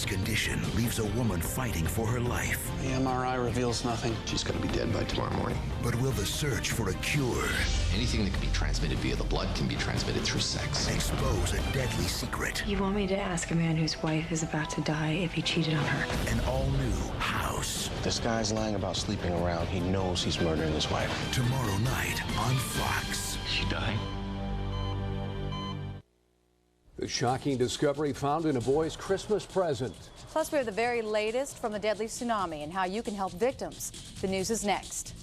condition leaves a woman fighting for her life. The MRI reveals nothing. She's going to be dead by tomorrow morning. But will the search for a cure Anything that can be transmitted via the blood can be transmitted through sex. expose a deadly secret? You want me to ask a man whose wife is about to die if he cheated on her? An all-new House. This guy's lying about sleeping around. He knows he's murdering his wife. Tomorrow night on Fox. She died. The shocking discovery found in a boy's Christmas present. Plus, we have the very latest from the deadly tsunami and how you can help victims. The news is next.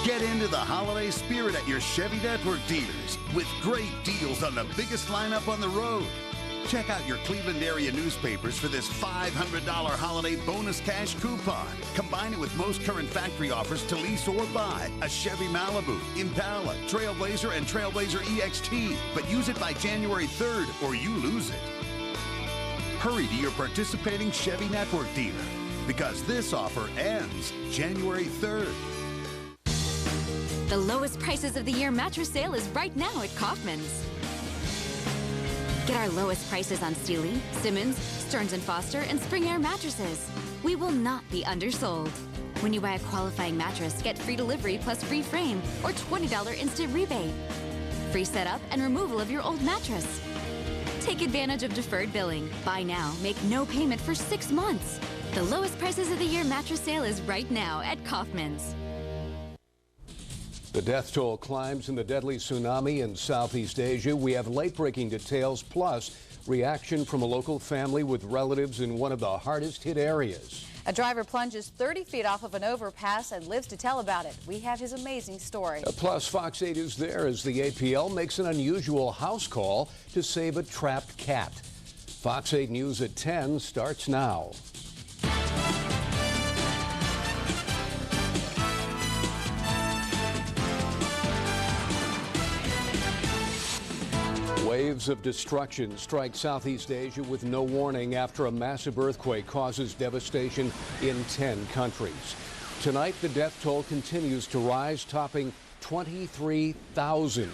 Get into the holiday spirit at your Chevy Network dealers with great deals on the biggest lineup on the road. Check out your Cleveland area newspapers for this $500 holiday bonus cash coupon. Combine it with most current factory offers to lease or buy a Chevy Malibu, Impala, Trailblazer, and Trailblazer EXT. But use it by January 3rd or you lose it. Hurry to your participating Chevy Network dealer because this offer ends January 3rd. The lowest prices of the year mattress sale is right now at Kaufman's. Get our lowest prices on Sealy, Simmons, Stearns & Foster, and Spring Air mattresses. We will not be undersold. When you buy a qualifying mattress, get free delivery plus free frame or $20 instant rebate. Free setup and removal of your old mattress. Take advantage of deferred billing. Buy now, make no payment for 6 months. The lowest prices of the year mattress sale is right now at Kaufman's. The death toll climbs in the deadly tsunami in Southeast Asia. We have late-breaking details, plus reaction from a local family with relatives in one of the hardest-hit areas. A driver plunges 30 feet off of an overpass and lives to tell about it. We have his amazing story. Plus, Fox 8 is there as the APL makes an unusual house call to save a trapped cat. Fox 8 News at 10 starts now. Waves of destruction strike Southeast Asia with no warning after a massive earthquake causes devastation in 10 countries. Tonight, the death toll continues to rise, topping 23,000.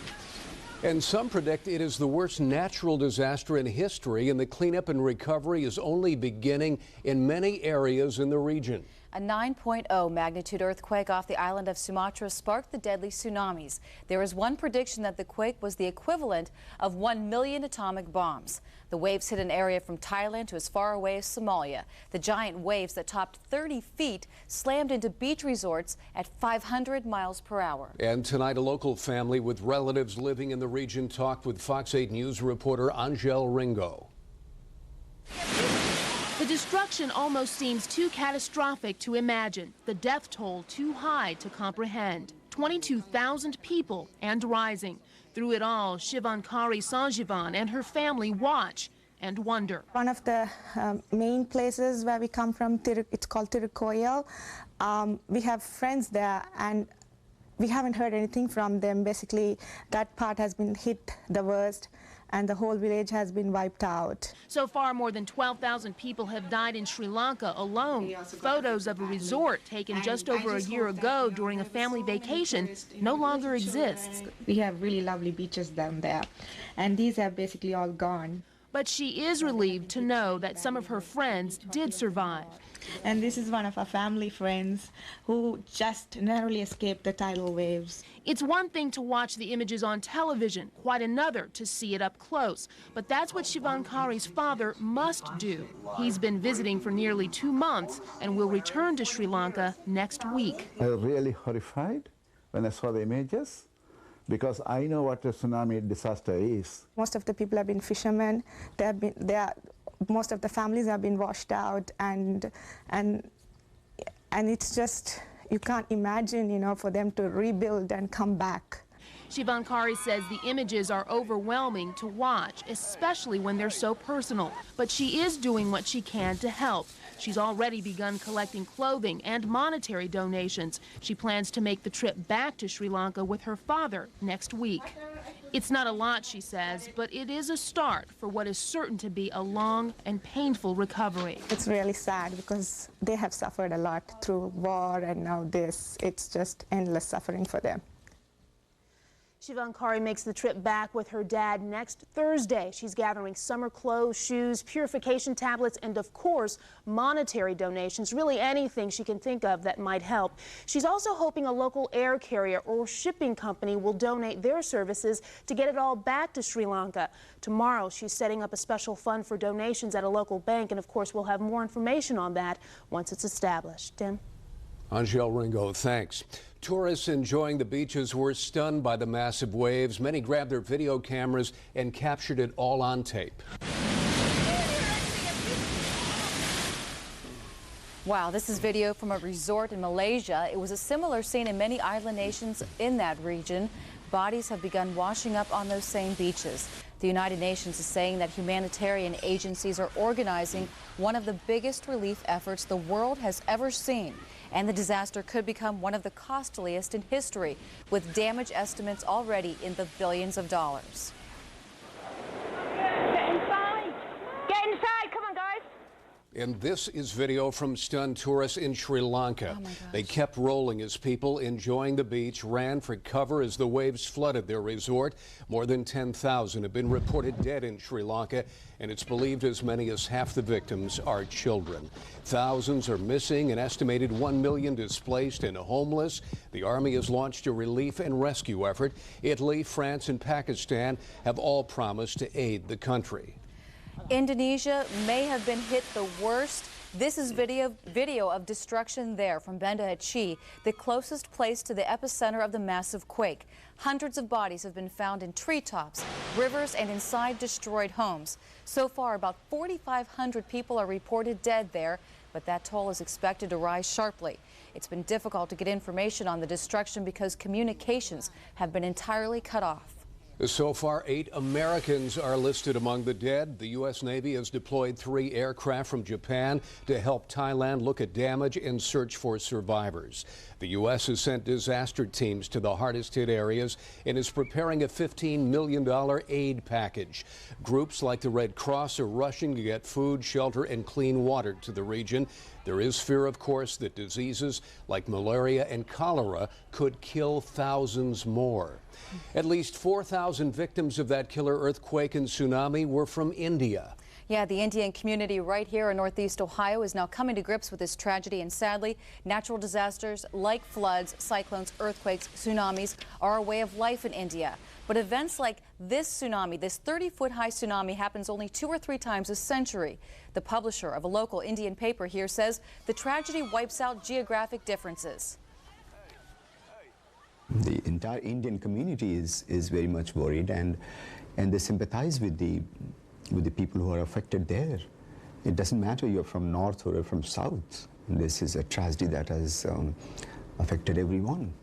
And some predict it is the worst natural disaster in history, and the cleanup and recovery is only beginning in many areas in the region. A 9.0 magnitude earthquake off the island of Sumatra sparked the deadly tsunamis. There is one prediction that the quake was the equivalent of 1 million atomic bombs. The waves hit an area from Thailand to as far away as Somalia. The giant waves that topped 30 feet slammed into beach resorts at 500 miles per hour. And tonight, a local family with relatives living in the region talked with Fox 8 News reporter Angel Ringo. The destruction almost seems too catastrophic to imagine, the death toll too high to comprehend. 22,000 people and rising. Through it all, Shivankari Sanjivan and her family watch and wonder. One of the main places where we come from, it's called Tirukoyal. We have friends there and we haven't heard anything from them. Basically, that part has been hit the worst, and the whole village has been wiped out. So far, more than 12,000 people have died in Sri Lanka alone. Photos of a resort taken just over a year ago during a family vacation no longer exists. We have really lovely beaches down there, and these have basically all gone. But she is relieved to know that some of her friends did survive. And this is one of our family friends who just narrowly escaped the tidal waves. It's one thing to watch the images on television, quite another to see it up close. But that's what Shivankari's father must do. He's been visiting for nearly 2 months and will return to Sri Lanka next week. I was really horrified when I saw the images, because I know what a tsunami disaster is. Most of the people have been fishermen. Most of the families have been washed out, and it's just, you can't imagine, you know, for them to rebuild and come back. Shivankari says the images are overwhelming to watch, especially when they're so personal. But she is doing what she can to help. She's already begun collecting clothing and monetary donations. She plans to make the trip back to Sri Lanka with her father next week. It's not a lot, she says, but it is a start for what is certain to be a long and painful recovery. It's really sad because they have suffered a lot through war, and now this. It's just endless suffering for them. Shivankari makes the trip back with her dad next Thursday. She's gathering summer clothes, shoes, purification tablets, and of course, monetary donations, really anything she can think of that might help. She's also hoping a local air carrier or shipping company will donate their services to get it all back to Sri Lanka. Tomorrow, she's setting up a special fund for donations at a local bank, and of course, we'll have more information on that once it's established. Tim? Angel Ringo, thanks. Tourists enjoying the beaches were stunned by the massive waves. Many grabbed their video cameras and captured it all on tape. Wow, this is video from a resort in Malaysia. It was a similar scene in many island nations in that region. Bodies have begun washing up on those same beaches. The United Nations is saying that humanitarian agencies are organizing one of the biggest relief efforts the world has ever seen. And the disaster could become one of the costliest in history, with damage estimates already in the billions of dollars. Get inside! Get inside! Come on, guys! And this is video from stunned tourists in Sri Lanka. They kept rolling as people enjoying the beach ran for cover as the waves flooded their resort. More than 10,000 have been reported dead in Sri Lanka, and it's believed as many as half the victims are children. Thousands are missing, an estimated 1 million displaced and homeless. The Army has launched a relief and rescue effort. Italy, France, and Pakistan have all promised to aid the country. Indonesia may have been hit the worst. This is video of destruction there from Banda Aceh, the closest place to the epicenter of the massive quake. Hundreds of bodies have been found in treetops, rivers, and inside destroyed homes. So far, about 4,500 people are reported dead there, but that toll is expected to rise sharply. It's been difficult to get information on the destruction because communications have been entirely cut off. So far, 8 Americans are listed among the dead. The U.S. Navy has deployed 3 aircraft from Japan to help Thailand look at damage and search for survivors. The U.S. has sent disaster teams to the hardest hit areas and is preparing a $15 million aid package. Groups like the Red Cross are rushing to get food, shelter, and clean water to the region. There is fear, of course, that diseases like malaria and cholera could kill thousands more. At least 4,000 victims of that killer earthquake and tsunami were from India. Yeah, the Indian community right here in Northeast Ohio is now coming to grips with this tragedy, and sadly, natural disasters like floods, cyclones, earthquakes, tsunamis are a way of life in India. But events like this tsunami, this 30-foot-high tsunami, happens only 2 or 3 times a century. The publisher of a local Indian paper here says the tragedy wipes out geographic differences. The entire Indian community is very much worried, and they sympathize with the people who are affected there. It doesn't matter you're from north or from south. This is a tragedy that has affected everyone.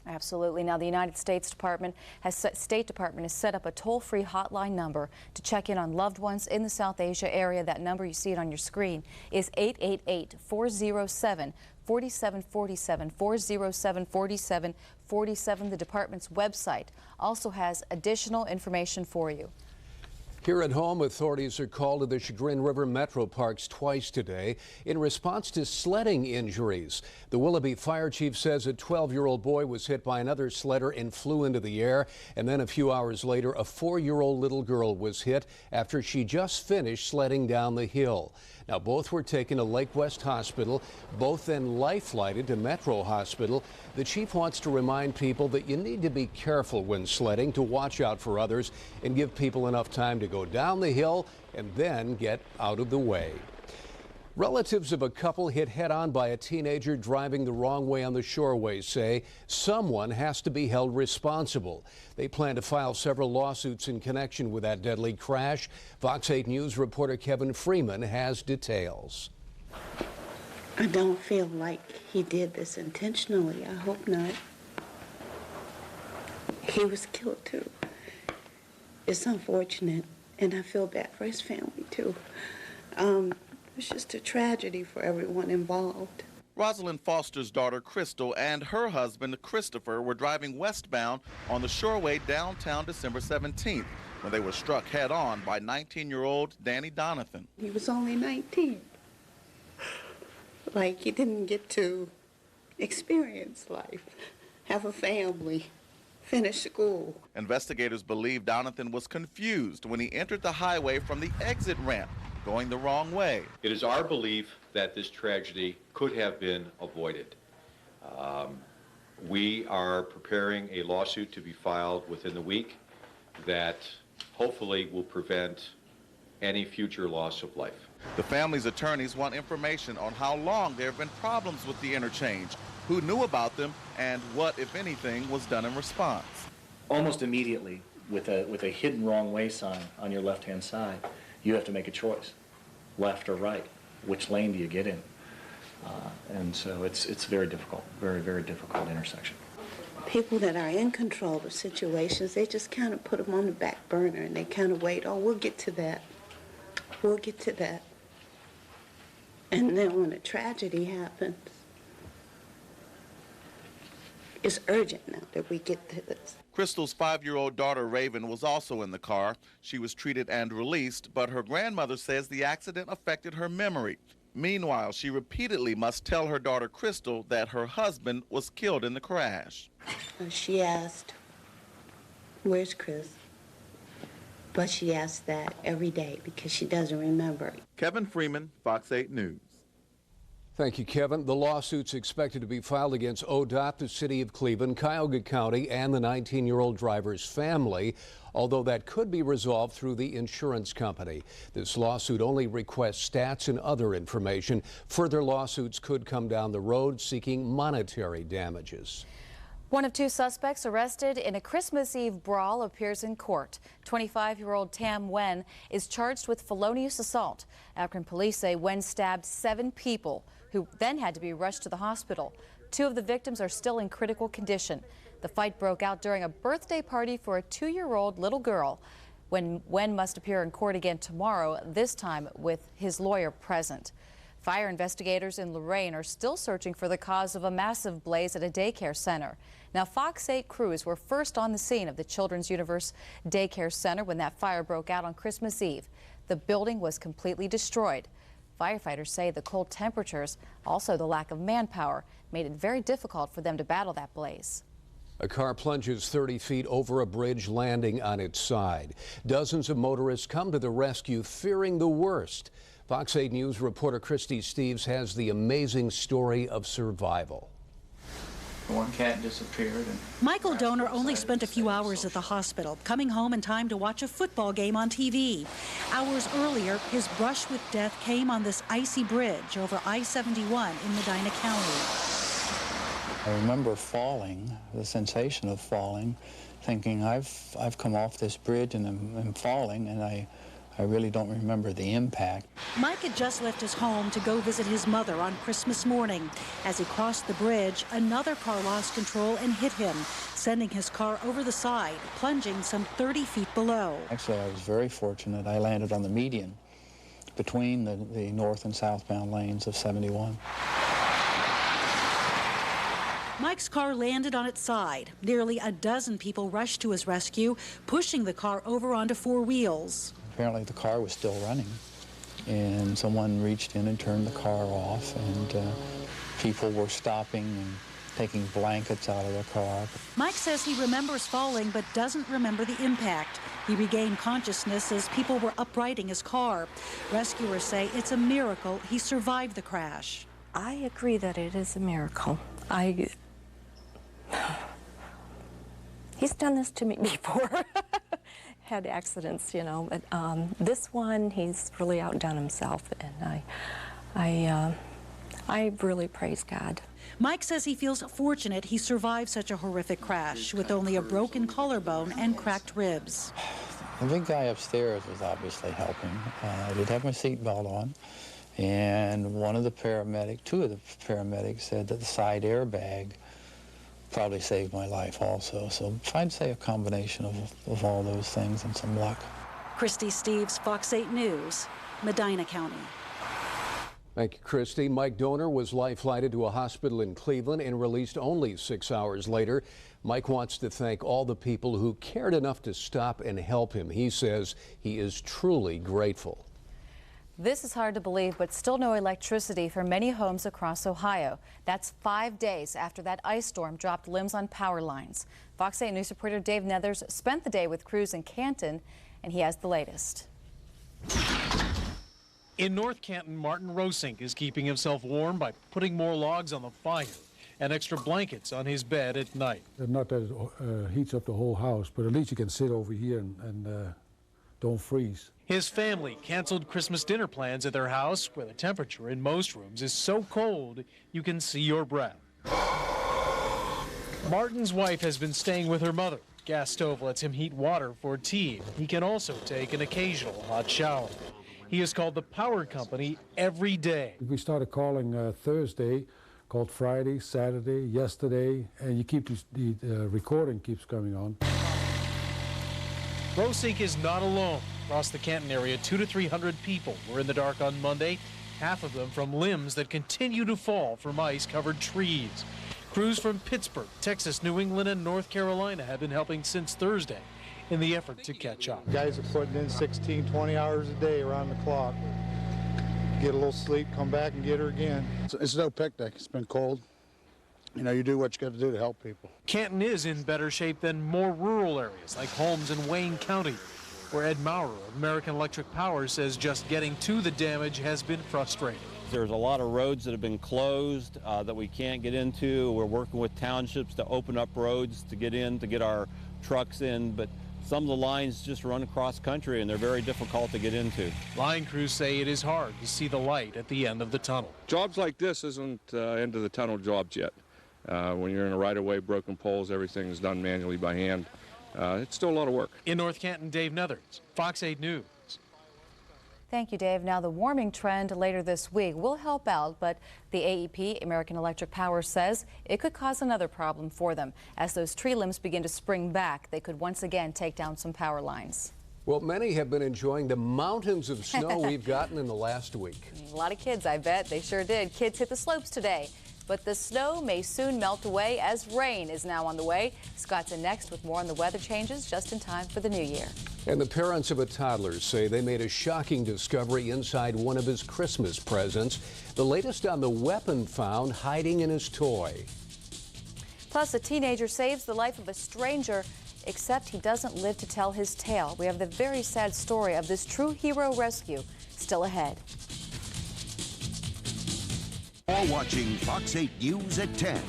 Absolutely. Now, the United States State Department has set up a toll-free hotline number to check in on loved ones in the South Asia area. That number, you see it on your screen, is 888-407-4747, 407-4747. The department's website also has additional information for you. Here at home, authorities are called to the Chagrin River Metro Parks twice today in response to sledding injuries. The Willoughby fire chief says a 12-year-old boy was hit by another sledder and flew into the air. And then a few hours later, a 4-year-old little girl was hit after she just finished sledding down the hill. Now, both were taken to Lake West Hospital, both then life-flighted to Metro Hospital. The chief wants to remind people that you need to be careful when sledding, to watch out for others and give people enough time to go down the hill and then get out of the way. Relatives of a couple hit head-on by a teenager driving the wrong way on the Shoreway say someone has to be held responsible. They plan to file several lawsuits in connection with that deadly crash. Fox 8 News reporter Kevin Freeman has details. I don't feel like he did this intentionally. I hope not. He was killed too. It's unfortunate, and I feel bad for his family too. It's just a tragedy for everyone involved. Rosalind Foster's daughter, Crystal, and her husband, Christopher, were driving westbound on the Shoreway downtown December 17th when they were struck head-on by 19-year-old Danny Donathan. He was only 19. Like, he didn't get to experience life, have a family, finish school. Investigators believe Donathan was confused when he entered the highway from the exit ramp, going the wrong way. It is our belief that this tragedy could have been avoided. We are preparing a lawsuit to be filed within the week that hopefully will prevent any future loss of life. The family's attorneys want information on how long there have been problems with the interchange, who knew about them, and what, if anything, was done in response. Almost immediately, with a hidden wrong way sign on your left-hand side, you have to make a choice, left or right. Which lane do you get in? And so it's very difficult, very, very difficult intersection. People that are in control of situations, they just kind of put them on the back burner and they kind of wait, oh, we'll get to that. We'll get to that. And then when a tragedy happens, it's urgent now that we get to this. Crystal's 5-year-old daughter, Raven, was also in the car. She was treated and released, but her grandmother says the accident affected her memory. Meanwhile, she repeatedly must tell her daughter, Crystal, that her husband was killed in the crash. She asked, where's Chris? But she asks that every day because she doesn't remember. Kevin Freeman, Fox 8 News. Thank you, Kevin. The lawsuit's expected to be filed against ODOT, the City of Cleveland, Cuyahoga County, and the 19-year-old driver's family, although that could be resolved through the insurance company. This lawsuit only requests stats and other information. Further lawsuits could come down the road seeking monetary damages. One of 2 suspects arrested in a Christmas Eve brawl appears in court. 25-year-old Tam Wen is charged with felonious assault. Akron police say Wen stabbed 7 people who then had to be rushed to the hospital. 2 of the victims are still in critical condition. The fight broke out during a birthday party for a 2-year-old little girl. Wen must appear in court again tomorrow, this time with his lawyer present. Fire investigators in Lorain are still searching for the cause of a massive blaze at a daycare center. Now, Fox 8 crews were first on the scene of the Children's Universe Daycare Center when that fire broke out on Christmas Eve. The building was completely destroyed. Firefighters say the cold temperatures, also the lack of manpower, made it very difficult for them to battle that blaze. A car plunges 30 feet over a bridge, landing on its side. Dozens of motorists come to the rescue, fearing the worst. Fox 8 News reporter Christy Steves has the amazing story of survival. One cat disappeared. Michael Donor only spent a few hours at the hospital, coming home in time to watch a football game on TV. Hours earlier, his brush with death came on this icy bridge over I-71 in Medina County. I remember falling, the sensation of falling, thinking I've come off this bridge and I'm falling, and I really don't remember the impact. Mike had just left his home to go visit his mother on Christmas morning. As he crossed the bridge, another car lost control and hit him, sending his car over the side, plunging some 30 feet below. Actually, I was very fortunate. I landed on the median between the north and southbound lanes of 71. Mike's car landed on its side. Nearly a dozen people rushed to his rescue, pushing the car over onto 4 wheels. Apparently the car was still running, and someone reached in and turned the car off, and people were stopping and taking blankets out of the car. Mike says he remembers falling but doesn't remember the impact. He regained consciousness as people were uprighting his car. Rescuers say it's a miracle he survived the crash. I agree that it is a miracle. He's done this to me before. Had accidents, you know, but this one, he's really outdone himself, and I really praise God. Mike says he feels fortunate he survived such a horrific crash with only a broken collarbone and cracked ribs. The big guy upstairs was obviously helping. I did have my seatbelt on, and two of the paramedics said that the side airbag probably saved my life also. So I'd say a combination of all those things and some luck. Christy Steves, Fox 8 News, Medina County. Thank you, Christy. Mike Donor was life-flighted to a hospital in Cleveland and released only 6 hours later. Mike wants to thank all the people who cared enough to stop and help him. He says he is truly grateful. This is hard to believe, but still no electricity for many homes across Ohio. That's 5 days after that ice storm dropped limbs on power lines. Fox 8 News reporter Dave Nethers spent the day with crews in Canton, and he has the latest. In North Canton, Martin Rosink is keeping himself warm by putting more logs on the fire and extra blankets on his bed at night. Not that it heats up the whole house, but at least you can sit over here and don't freeze. His family canceled Christmas dinner plans at their house, where the temperature in most rooms is so cold you can see your breath. Martin's wife has been staying with her mother. Gas stove lets him heat water for tea. He can also take an occasional hot shower. He has called the power company every day. We started calling Thursday, called Friday, Saturday, yesterday, and you keep the recording keeps coming on. Rosink is not alone. Across the Canton area, 200 to 300 people were in the dark on Monday, half of them from limbs that continue to fall from ice-covered trees. Crews from Pittsburgh, Texas, New England, and North Carolina have been helping since Thursday in the effort to catch up. Guys are putting in 16, 20 hours a day around the clock. Get a little sleep, come back and get her again. It's no picnic. It's been cold. You know, you do what you got to do to help people. Canton is in better shape than more rural areas like Holmes and Wayne County, where Ed Maurer of American Electric Power says just getting to the damage has been frustrating. There's a lot of roads that have been closed that we can't get into. We're working with townships to open up roads to get in, to get our trucks in, but some of the lines just run across country and they're very difficult to get into. Line crews say it is hard to see the light at the end of the tunnel. Jobs like this isn't end of the tunnel jobs yet. When you're in a right-of-way, broken poles, everything is done manually by hand. It's still a lot of work. In North Canton, Dave Nethers, Fox 8 News. Thank you, Dave. Now, the warming trend later this week will help out, but the AEP, American Electric Power, says it could cause another problem for them. As those tree limbs begin to spring back, they could once again take down some power lines. Well, many have been enjoying the mountains of snow we've gotten in the last week. A lot of kids, I bet. They sure did. Kids hit the slopes today. But the snow may soon melt away as rain is now on the way. Scott's in next with more on the weather changes just in time for the new year. And the parents of a toddler say they made a shocking discovery inside one of his Christmas presents. The latest on the weapon found hiding in his toy. Plus, a teenager saves the life of a stranger, except he doesn't live to tell his tale. We have the very sad story of this true hero rescue still ahead. You're watching Fox 8 News at 10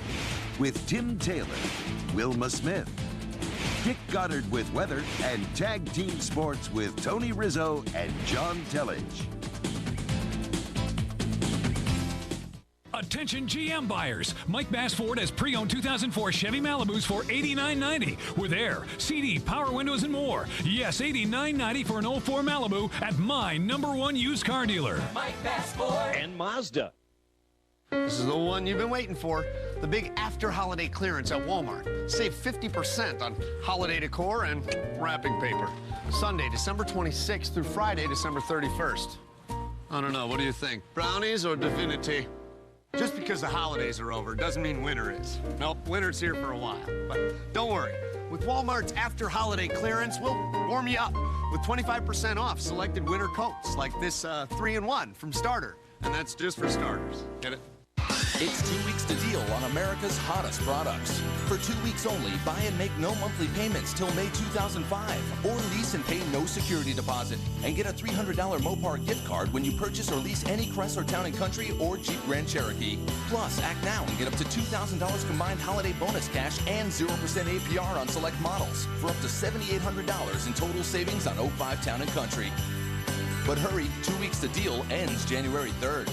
with Tim Taylor, Wilma Smith, Dick Goddard with weather, and Tag Team Sports with Tony Rizzo and John Tellage. Attention GM buyers. Mike Bass Ford has pre-owned 2004 Chevy Malibus for $89.90 with air, CD, power windows, and more. Yes, $89.90 for an 04 Malibu at my #1 used car dealer. Mike Bass Ford and Mazda. This is the one you've been waiting for. The big after-holiday clearance at Walmart. Save 50% on holiday decor and wrapping paper. Sunday, December 26th through Friday, December 31st. I don't know, what do you think? Brownies or Divinity? Just because the holidays are over doesn't mean winter is. Nope, winter's here for a while. But don't worry. With Walmart's after-holiday clearance, we'll warm you up with 25% off selected winter coats, like this 3-in-1 from Starter. And that's just for starters. Get it? It's 2 weeks to deal on America's hottest products. For 2 weeks only, buy and make no monthly payments till May 2005. Or lease and pay no security deposit. And get a $300 Mopar gift card when you purchase or lease any Chrysler Town & Country or Jeep Grand Cherokee. Plus, act now and get up to $2,000 combined holiday bonus cash and 0% APR on select models. For up to $7,800 in total savings on 05 Town & Country. But hurry, 2 weeks to deal ends January 3rd.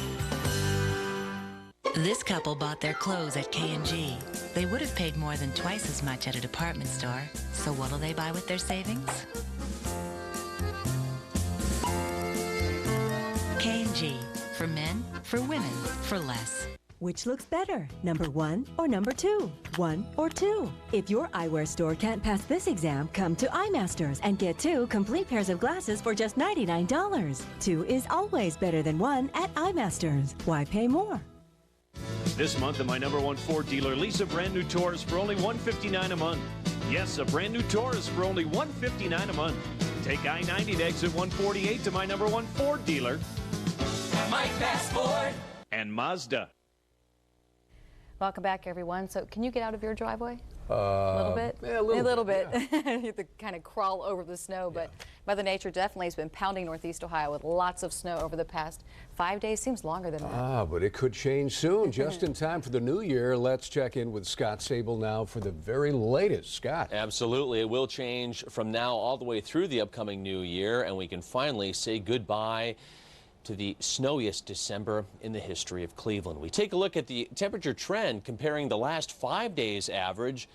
This couple bought their clothes at K&G. They would have paid more than twice as much at a department store. So what'll they buy with their savings? K&G. For men, for women, for less. Which looks better, number 1 or number 2? 1 or 2? If your eyewear store can't pass this exam, come to EyeMasters and get 2 complete pairs of glasses for just $99. 2 is always better than 1 at EyeMasters. Why pay more? This month at my #1 Ford dealer, lease a brand new Taurus for only $159 a month. Yes, a brand new Taurus for only $159 a month. Take I-90 to exit 148 to my #1 Ford dealer. Mike Bass Ford and Mazda. Welcome back, everyone. So can you get out of your driveway? A little bit? Yeah, a little bit. Yeah. You have to kind of crawl over the snow, but Mother Nature definitely has been pounding Northeast Ohio with lots of snow over the past 5 days. Seems longer than that. But it could change soon. Just in time for the new year, let's check in with Scott Sable now for the very latest. Scott. Absolutely. It will change from now all the way through the upcoming new year, and we can finally say goodbye to the snowiest December in the history of Cleveland. We take a look at the temperature trend comparing the last 5 days average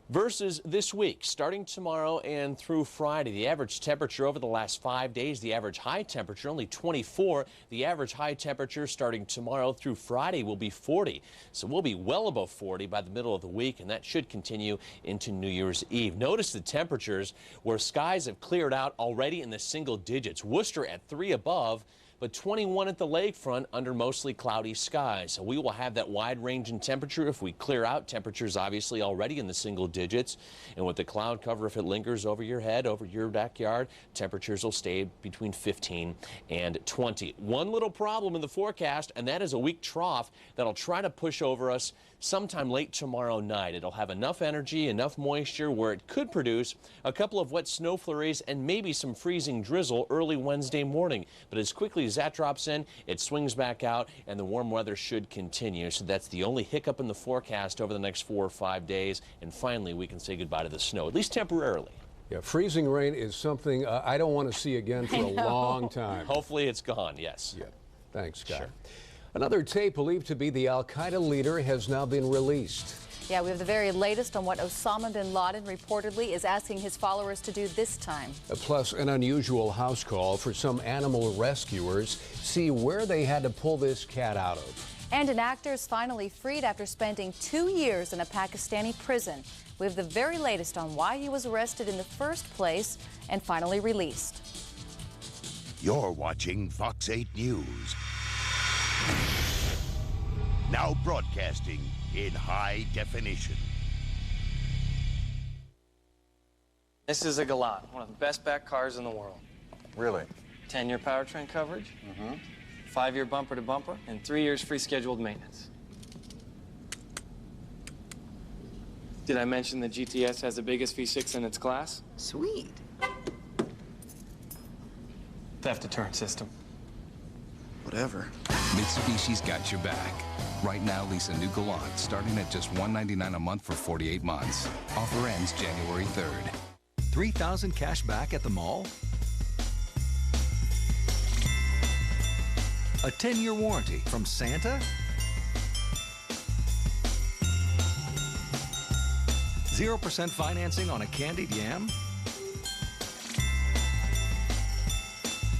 versus this week, starting tomorrow and through Friday. The average temperature over the last 5 days, the average high temperature only 24. The average high temperature starting tomorrow through Friday will be 40. So we'll be well above 40 by the middle of the week, and that should continue into New Year's Eve. Notice the temperatures where skies have cleared out already in the single digits. Worcester at 3 above, but 21 at the lakefront under mostly cloudy skies. So we will have that wide range in temperature if we clear out. Temperatures obviously already in the single digits. And with the cloud cover, if it lingers over your head, over your backyard, temperatures will stay between 15 and 20. One little problem in the forecast, and that is a weak trough that'll try to push over us sometime late tomorrow night. It'll have enough energy, enough moisture where it could produce a couple of wet snow flurries and maybe some freezing drizzle early Wednesday morning. But as quickly as that drops in, it swings back out and the warm weather should continue. So that's the only hiccup in the forecast over the next 4 or 5 days. And finally, we can say goodbye to the snow, at least temporarily. Yeah, freezing rain is something I don't want to see again for a long time. Hopefully it's gone, yes. Yeah. Thanks, Scott. Sure. Another tape believed to be the al-Qaeda leader has now been released. Yeah, we have the very latest on what Osama bin Laden reportedly is asking his followers to do this time. Plus, an unusual house call for some animal rescuers. See where they had to pull this cat out of. And an actor is finally freed after spending 2 years in a Pakistani prison. We have the very latest on why he was arrested in the first place and finally released. You're watching Fox 8 News. Now broadcasting in high definition. This is a Galant, one of the best back cars in the world. Really? 10-year powertrain coverage, 5-year bumper to bumper, and 3 years free scheduled maintenance. Did I mention the GTS has the biggest V6 in its class? Sweet. Theft deterrent system. Whatever. Mitsubishi's got your back. Right now, lease a new Galant starting at just $199 a month for 48 months. Offer ends January 3rd. $3,000 cash back at the mall? A 10-year warranty from Santa? $0% financing on a candied yam?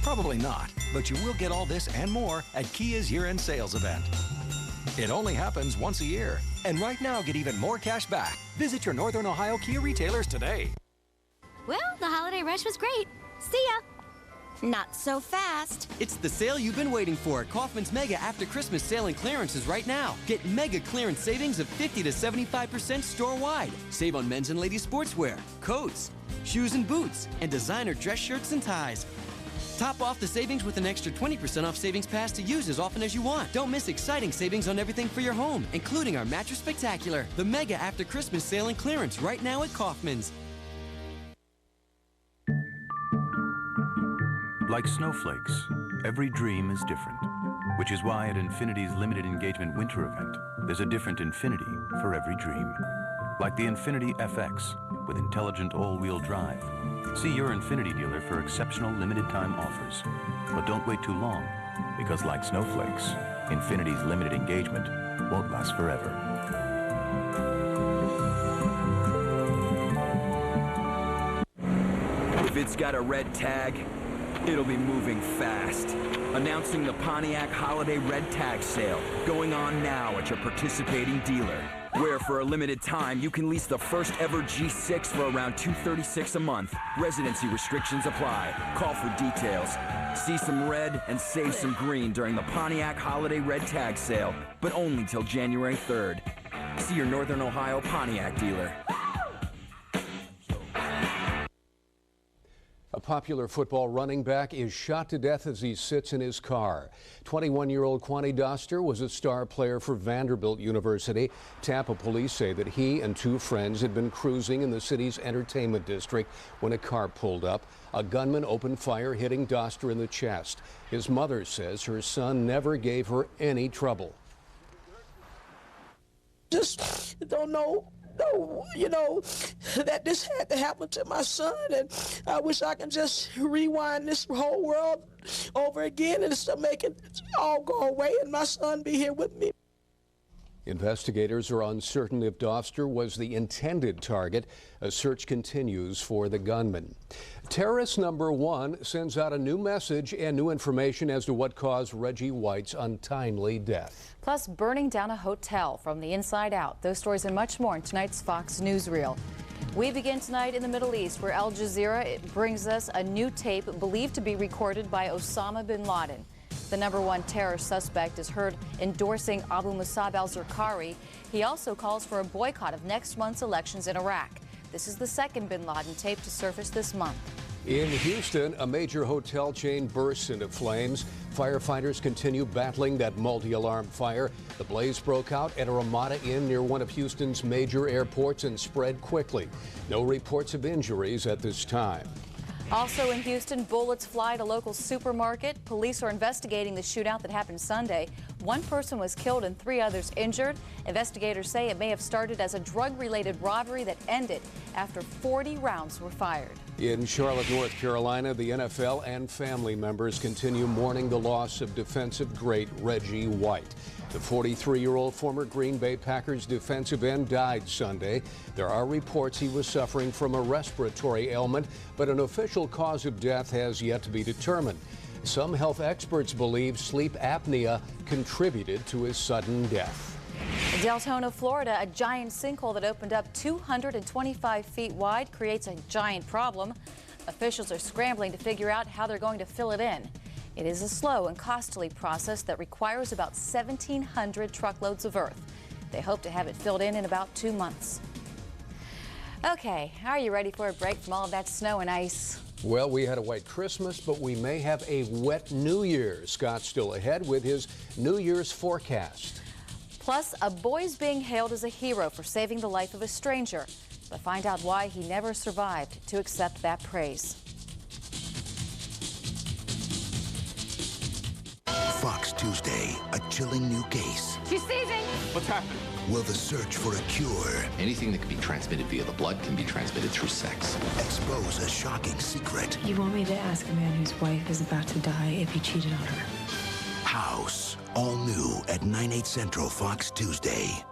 Probably not, but you will get all this and more at Kia's year-end sales event. It only happens once a year. And right now, get even more cash back. Visit your Northern Ohio Kia retailers today. Well, the holiday rush was great. See ya. Not so fast. It's the sale you've been waiting for. Kaufman's Mega After Christmas Sale and Clearance is right now. Get mega clearance savings of 50 to 75% store-wide. Save on men's and ladies' sportswear, coats, shoes and boots, and designer dress shirts and ties. Top off the savings with an extra 20% off Savings Pass to use as often as you want. Don't miss exciting savings on everything for your home, including our Mattress Spectacular. The Mega After Christmas Sale and Clearance right now at Kaufman's. Like snowflakes, every dream is different, which is why at Infinity's limited engagement winter event, there's a different Infinity for every dream. Like the Infinity FX with intelligent all-wheel drive. See your Infinity dealer for exceptional limited time offers. But don't wait too long, because like snowflakes, Infinity's limited engagement won't last forever. If it's got a red tag, it'll be moving fast. Announcing the Pontiac Holiday Red Tag Sale, going on now at your participating dealer. Where for a limited time, you can lease the first ever G6 for around $236 a month. Residency restrictions apply. Call for details. See some red and save some green during the Pontiac Holiday Red Tag Sale, but only till January 3rd. See your Northern Ohio Pontiac dealer. popular football running back is shot to death as he sits in his car. 21-year-old Kwani Doster was a star player for Vanderbilt University. Tampa police say that he and two friends had been cruising in the city's entertainment district when a car pulled up. A gunman opened fire, hitting Doster in the chest. His mother says her son never gave her any trouble. Just don't know, that this had to happen to my son, and I wish I can just rewind this whole world over again and just make it all go away and my son be here with me. Investigators are uncertain if Doster was the intended target. A search continues for the gunman. Terrorist number one sends out a new message and new information as to what caused Reggie White's untimely death. Plus, burning down a hotel from the inside out. Those stories and much more in tonight's Fox Newsreel. We begin tonight in the Middle East, where Al Jazeera brings us a new tape believed to be recorded by Osama bin Laden. The number one terror suspect is heard endorsing Abu Musab al-Zarqawi. He also calls for a boycott of next month's elections in Iraq. This is the second bin Laden tape to surface this month. In Houston, a major hotel chain bursts into flames. Firefighters continue battling that multi-alarm fire. The blaze broke out at a Ramada Inn near one of Houston's major airports and spread quickly. No reports of injuries at this time. Also in Houston, bullets fly at a local supermarket. Police are investigating the shootout that happened Sunday. One person was killed and 3 others injured. Investigators say it may have started as a drug-related robbery that ended after 40 rounds were fired. In Charlotte, North Carolina, the NFL and family members continue mourning the loss of defensive great Reggie White. The 43-year-old former Green Bay Packers defensive end died Sunday. There are reports he was suffering from a respiratory ailment, but an official cause of death has yet to be determined. Some health experts believe sleep apnea contributed to his sudden death. In Deltona, Florida, a giant sinkhole that opened up 225 feet wide creates a giant problem. Officials are scrambling to figure out how they're going to fill it in. It is a slow and costly process that requires about 1,700 truckloads of earth. They hope to have it filled in about 2 months. Okay, are you ready for a break from all of that snow and ice? Well, we had a white Christmas, but we may have a wet New Year. Scott's still ahead with his New Year's forecast. Plus, a boy's being hailed as a hero for saving the life of a stranger. But find out why he never survived to accept that praise. Fox Tuesday, a chilling new case. She's seizing. What's happening? Will the search for a cure Anything that can be transmitted via the blood can be transmitted through sex. expose a shocking secret? You want me to ask a man whose wife is about to die if he cheated on her? House, all new at 9/8 Central Fox Tuesday.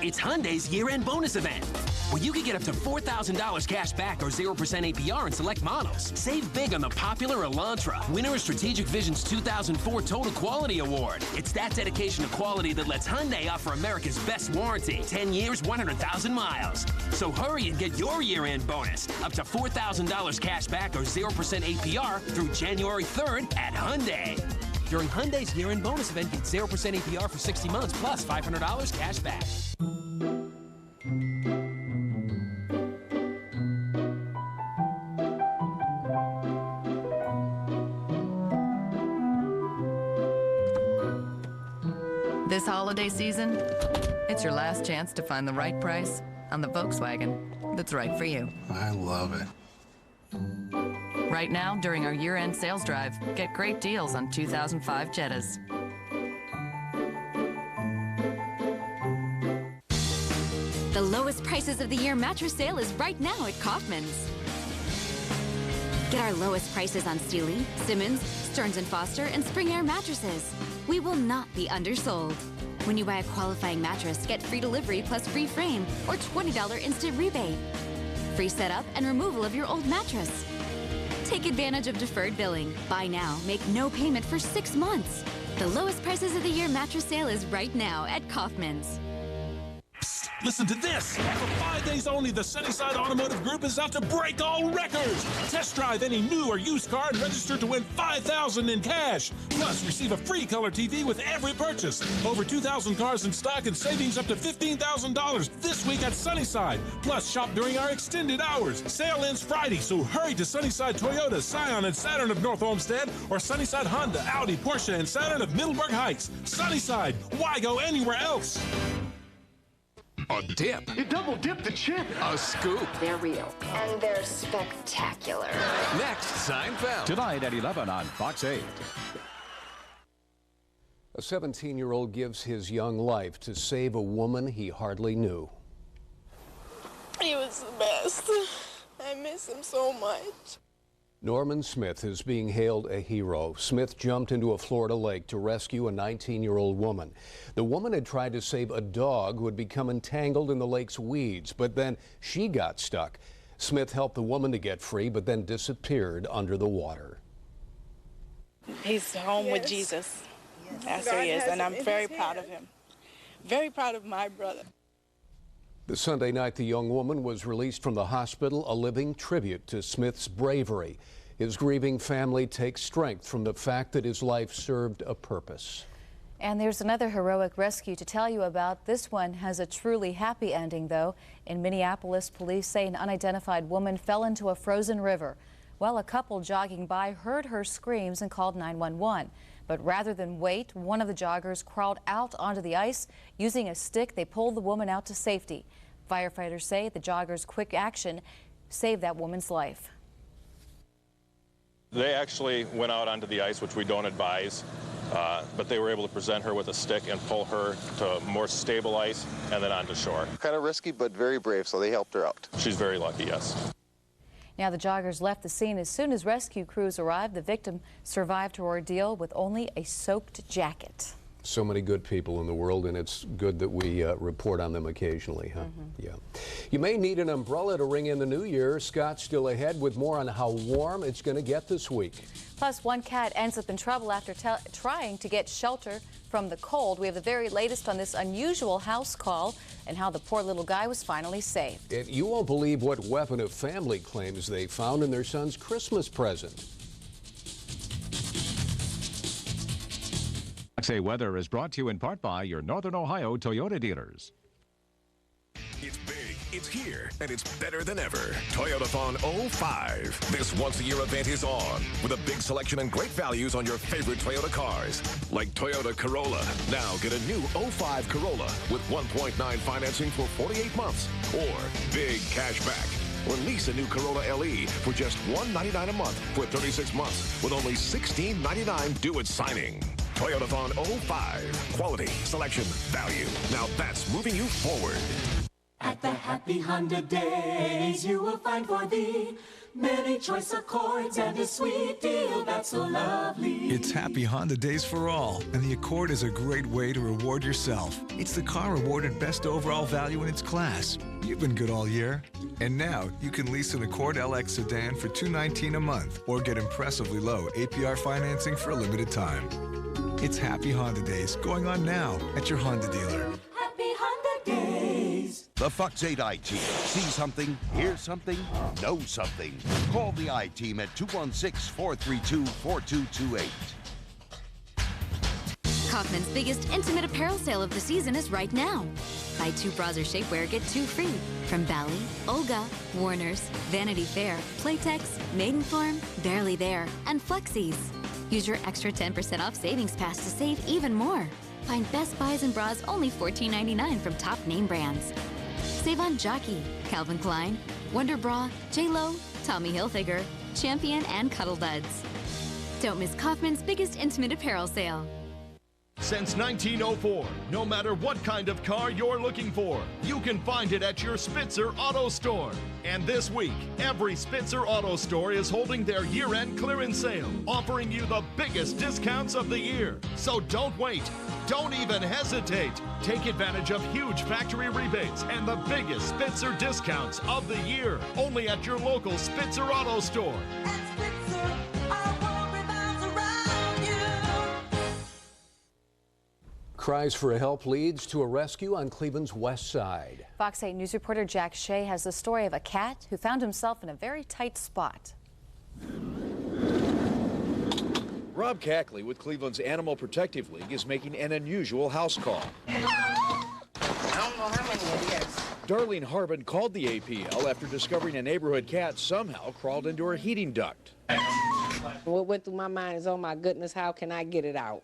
It's Hyundai's year-end bonus event, where you can get up to $4,000 cash back or 0% APR in select models. Save big on the popular Elantra, winner of Strategic Vision's 2004 Total Quality Award. It's that dedication to quality that lets Hyundai offer America's best warranty, 10 years, 100,000 miles. So hurry and get your year-end bonus, up to $4,000 cash back or 0% APR through January 3rd at Hyundai. During Hyundai's year-end bonus event, get 0% APR for 60 months plus $500 cash back. This holiday season, it's your last chance to find the right price on the Volkswagen that's right for you. I love it. Right now, during our year-end sales drive, get great deals on 2005 Jettas. The lowest prices of the year mattress sale is right now at Kaufman's. Get our lowest prices on Sealy, Simmons, Stearns & Foster, and Spring Air mattresses. We will not be undersold. When you buy a qualifying mattress, get free delivery plus free frame or $20 instant rebate. Free setup and removal of your old mattress. Take advantage of deferred billing. Buy now, make no payment for 6 months. The lowest prices of the year mattress sale is right now at Kaufman's. Listen to this. For 5 days only, the Sunnyside Automotive Group is out to break all records. Test drive any new or used car and register to win $5,000 in cash. Plus, receive a free color TV with every purchase. Over 2,000 cars in stock and savings up to $15,000 this week at Sunnyside. Plus, shop during our extended hours. Sale ends Friday, so hurry to Sunnyside Toyota, Scion, and Saturn of North Olmsted, or Sunnyside Honda, Audi, Porsche, and Saturn of Middleburg Heights. Sunnyside, why go anywhere else? A dip. You double dip the chip. A scoop. They're real. And they're spectacular. Next, Seinfeld. Tonight at 11 on Fox 8. A 17-year-old gives his young life to save a woman he hardly knew. He was the best. I miss him so much. Norman Smith is being hailed a hero. Smith jumped into a Florida lake to rescue a 19-year-old woman. The woman had tried to save a dog who had become entangled in the lake's weeds, but then she got stuck. Smith helped the woman to get free, but then disappeared under the water. He's home with Jesus. That's who he is, and I'm very proud of him. Very proud of my brother. The Sunday night the young woman was released from the hospital, a living tribute to Smith's bravery. His grieving family takes strength from the fact that his life served a purpose. And there's another heroic rescue to tell you about. This one has a truly happy ending, though. In Minneapolis, police say an unidentified woman fell into a frozen river. Well, a couple jogging by heard her screams and called 911. But rather than wait, one of the joggers crawled out onto the ice. Using a stick, they pulled the woman out to safety. Firefighters say the joggers' quick action saved that woman's life. They actually went out onto the ice, which we don't advise, but they were able to present her with a stick and pull her to more stable ice and then onto shore. Kind of risky, but very brave, so they helped her out. She's very lucky, yes. Now the joggers left the scene as soon as rescue crews arrived. The victim survived her ordeal with only a soaked jacket. So many good people in the world, and it's good that we report on them occasionally, huh? Yeah. You may need an umbrella to ring in the new year. Scott's still ahead with more on how warm it's going to get this week. Plus, one cat ends up in trouble after trying to get shelter from the cold. We have the very latest on this unusual house call and how the poor little guy was finally saved. And you won't believe what weapon a family claims they found in their son's Christmas present. Fox 8 weather is brought to you in part by your Northern Ohio Toyota dealers. It's big, it's here, and it's better than ever. Toyotathon 05. This once-a-year event is on with a big selection and great values on your favorite Toyota cars, like Toyota Corolla. Now get a new 05 Corolla with 1.9 financing for 48 months or big cash back. Or lease a new Corolla LE for just $199 a month for 36 months with only $16.99 due at signing. Toyotathon 05. Quality, selection, value. Now that's moving you forward. At the Happy Honda Days, you will find for thee many choice Accords and a sweet deal that's so lovely. It's Happy Honda Days for all, and the Accord is a great way to reward yourself. It's the car awarded best overall value in its class. You've been good all year. And now, you can lease an Accord LX sedan for $219 a month or get impressively low APR financing for a limited time. It's Happy Honda Days going on now at your Honda dealer. Happy Honda Days. The Fox 8 I-Team. See something, hear something, know something. Call the I-Team at 216-432-4228. Kaufman's biggest intimate apparel sale of the season is right now. Buy 2 bras or shapewear, get 2 free. From Bally, Olga, Warner's, Vanity Fair, Playtex, Maidenform, Barely There, and Flexies. Use your extra 10% off savings pass to save even more. Find best buys and bras only $14.99 from top name brands. Save on Jockey, Calvin Klein, Wonder Bra, J.Lo, Tommy Hilfiger, Champion, and Cuddle Duds. Don't miss Kaufman's biggest intimate apparel sale. Since 1904, no matter what kind of car you're looking for, you can find it at your Spitzer Auto Store. And this week, every Spitzer Auto Store is holding their year-end clearance sale, offering you the biggest discounts of the year. So don't wait. Don't even hesitate. Take advantage of huge factory rebates and the biggest Spitzer discounts of the year, only at your local Spitzer Auto Store. Cries for help leads to a rescue on Cleveland's west side. Fox 8 News reporter Jack Shea has the story of a cat who found himself in a very tight spot. Rob Cackley with Cleveland's Animal Protective League is making an unusual house call. I don't know how many it is. Darlene Harbin called the APL after discovering a neighborhood cat somehow crawled into her heating duct. What went through my mind is, oh my goodness, how can I get it out?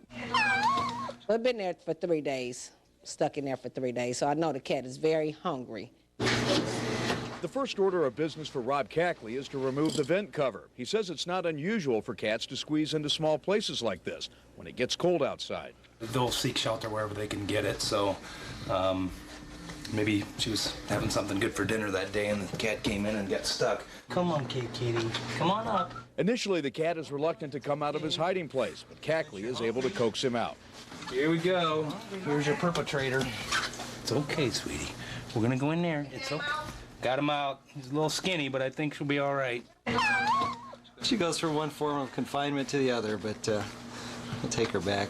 I've been there for 3 days, stuck in there for 3 days, so I know the cat is very hungry. The first order of business for Rob Cackley is to remove the vent cover. He says it's not unusual for cats to squeeze into small places like this when it gets cold outside. They'll seek shelter wherever they can get it, so maybe she was having something good for dinner that day and the cat came in and got stuck. Come on, kitty, come on up. Initially, the cat is reluctant to come out of his hiding place, but Cackley is able to coax him out. Here we go. Here's your perpetrator. It's okay, sweetie. We're gonna go in there. It's okay. Got him out. He's a little skinny, but I think she'll be all right. She goes from one form of confinement to the other, but we'll take her back.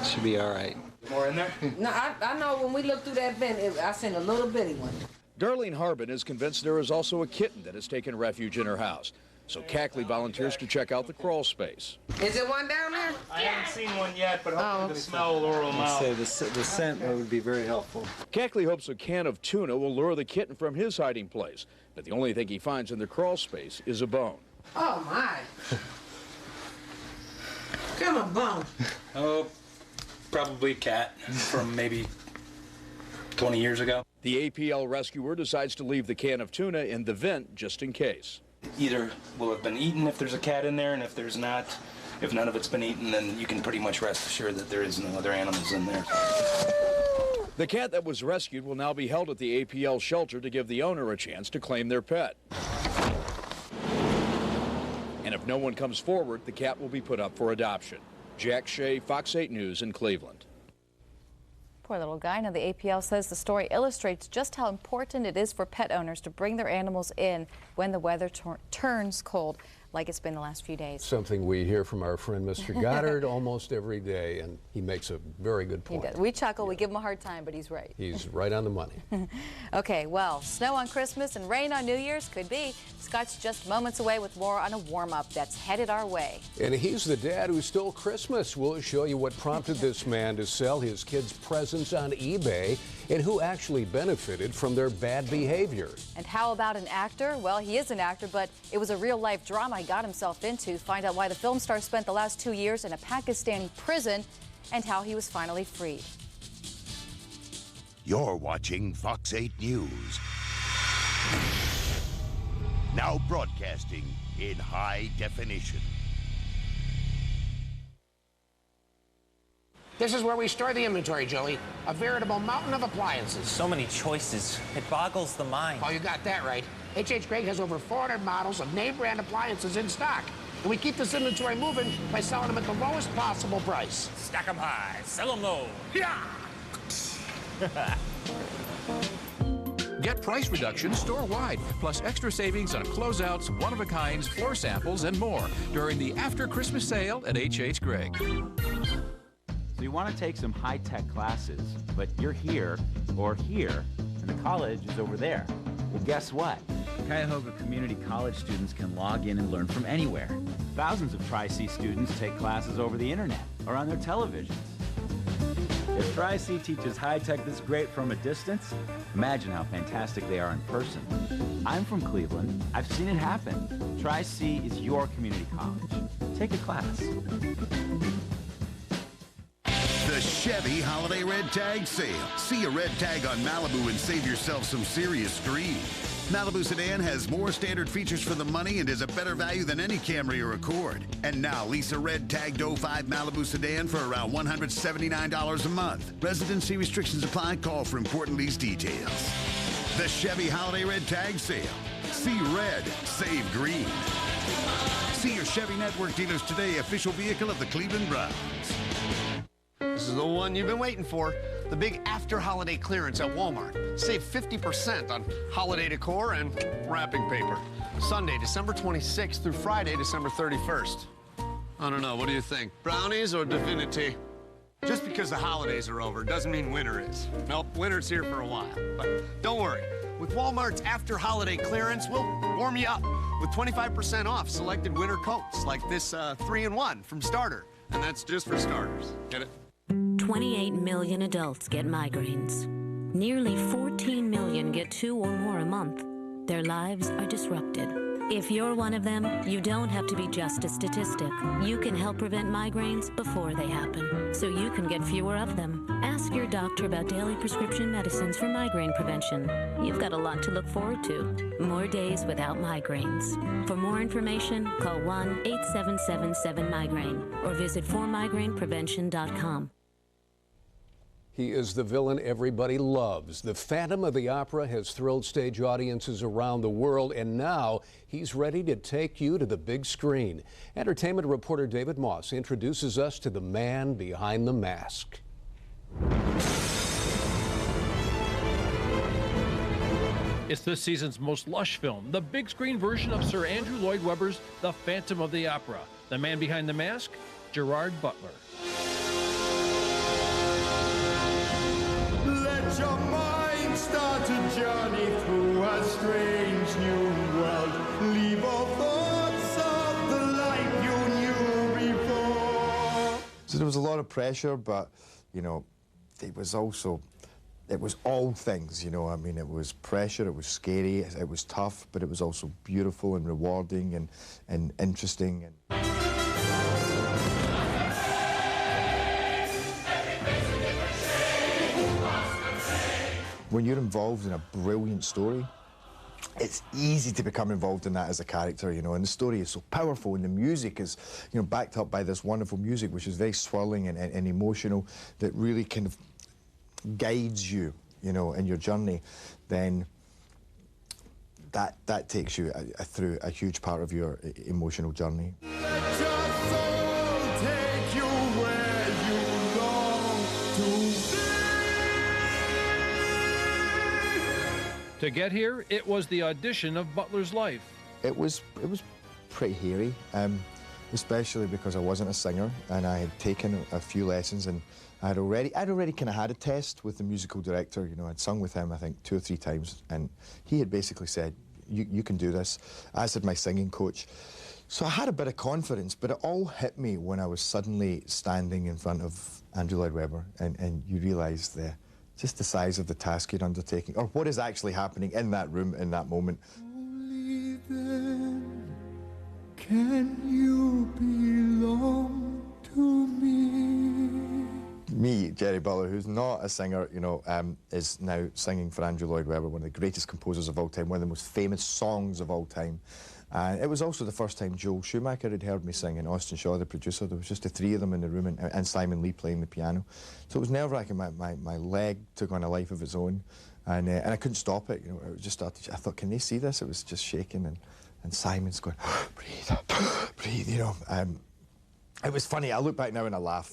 She'll be all right. More in there? No, I know when we looked through that vent, I seen a little bitty one. Darlene Harbin is convinced there is also a kitten that has taken refuge in her house. So Cackley volunteers to check out the crawl space. Is there one down there? I haven't seen one yet, but hopefully the smell will lure them out. I'd say the scent would be very helpful. Cackley hopes a can of tuna will lure the kitten from his hiding place, but the only thing he finds in the crawl space is a bone. Oh, my. Come on, bone. Oh, probably a cat from maybe 20 years ago. The APL rescuer decides to leave the can of tuna in the vent just in case. Either will have been eaten if there's a cat in there, and if there's not, if none of it's been eaten, then you can pretty much rest assured that there is no other animals in there. The cat that was rescued will now be held at the APL shelter to give the owner a chance to claim their pet. And if no one comes forward, the cat will be put up for adoption. Jack Shea, Fox 8 News in Cleveland. Poor little guy. Now, the APL says the story illustrates just how important it is for pet owners to bring their animals in when the weather turns cold, like it's been the last few days. Something we hear from our friend Mr. Goddard almost every day, and he makes a very good point. He does. We chuckle, we give him a hard time, but he's right. He's right on the money. Okay, well, snow on Christmas and rain on New Year's could be. Scott's just moments away with more on a warm-up that's headed our way. And he's the dad who stole Christmas. We'll show you what prompted this man to sell his kids' presents on eBay and who actually benefited from their bad behavior. And how about an actor? Well, he is an actor, but it was a real-life drama he got himself into. Find out why the film star spent the last 2 years in a Pakistani prison and how he was finally freed. You're watching Fox 8 News. Now broadcasting in high definition. This is where we store the inventory, Joey. A veritable mountain of appliances. So many choices. It boggles the mind. Oh, you got that right. H.H. Gregg has over 400 models of name-brand appliances in stock. And we keep this inventory moving by selling them at the lowest possible price. Stack them high, sell them low. Yeah! Get price reductions store-wide, plus extra savings on closeouts, one-of-a-kinds, floor samples, and more during the After Christmas sale at H.H. Gregg. So you want to take some high-tech classes, but you're here or here, and the college is over there. Well, guess what? Cuyahoga Community College students can log in and learn from anywhere. Thousands of Tri-C students take classes over the internet or on their televisions. If Tri-C teaches high-tech this great from a distance, imagine how fantastic they are in person. I'm from Cleveland. I've seen it happen. Tri-C is your community college. Take a class. The Chevy Holiday Red Tag Sale. See a red tag on Malibu and save yourself some serious green. Malibu sedan has more standard features for the money and is a better value than any Camry or Accord. And now lease a red tagged 05 Malibu sedan for around $179 a month. Residency restrictions apply. Call for important lease details. The Chevy Holiday Red Tag Sale. See red, save green. See your Chevy Network dealers today, official vehicle of the Cleveland Browns. This is the one you've been waiting for. The big after-holiday clearance at Walmart. Save 50% on holiday decor and wrapping paper. Sunday, December 26th through Friday, December 31st. I don't know, what do you think? Brownies or Divinity? Just because the holidays are over doesn't mean winter is. Nope, winter's here for a while. But don't worry. With Walmart's after-holiday clearance, we'll warm you up with 25% off selected winter coats, like this 3-in-1 from Starter. And that's just for starters. Get it? 28 million adults get migraines. Nearly 14 million get 2 or more a month. Their lives are disrupted. If you're one of them, you don't have to be just a statistic. You can help prevent migraines before they happen, so you can get fewer of them. Ask your doctor about daily prescription medicines for migraine prevention. You've got a lot to look forward to. More days without migraines. For more information, call 1-877-7-MIGRAINE or visit formigraineprevention.com. He is the villain everybody loves. The Phantom of the Opera has thrilled stage audiences around the world, and now he's ready to take you to the big screen. Entertainment reporter David Moss introduces us to the man behind the mask. It's this season's most lush film, the big screen version of Sir Andrew Lloyd Webber's The Phantom of the Opera. The man behind the mask, Gerard Butler. Let your mind start a journey through a strange new world. Leave all thoughts of the life you knew before. So there was a lot of pressure, but, you know, it was all things, you know. I mean, it was pressure, it was scary, it was tough, but it was also beautiful and rewarding and interesting. When you're involved in a brilliant story, it's easy to become involved in that as a character, you know, and the story is so powerful, and the music is, you know, backed up by this wonderful music, which is very swirling and emotional, that really kind of guides you, you know, in your journey. Then that takes you through a huge part of your emotional journey. Let your soul take you where you long to be. To get here, it was the audition of Butler's life. It was pretty hairy, especially because I wasn't a singer, and I had taken a few lessons, and I'd already kind of had a test with the musical director. You know, I'd sung with him, I think, 2 or 3 times, and he had basically said, you can do this, as did my singing coach. So I had a bit of confidence, but it all hit me when I was suddenly standing in front of Andrew Lloyd Webber, and you realise just the size of the task you're undertaking, or what is actually happening in that room in that moment. Only then can you belong to me. Me, Jerry Butler, who's not a singer, you know, is now singing for Andrew Lloyd Webber, one of the greatest composers of all time, one of the most famous songs of all time. And it was also the first time Joel Schumacher had heard me sing, and Austin Shaw, the producer. There was just the 3 of them in the room, and Simon Lee playing the piano. So it was nerve-wracking. My leg took on a life of its own, and I couldn't stop it. You know, it just started. I thought, can they see this? It was just shaking, and Simon's going, breathe, breathe. You know, it was funny. I look back now and I laugh.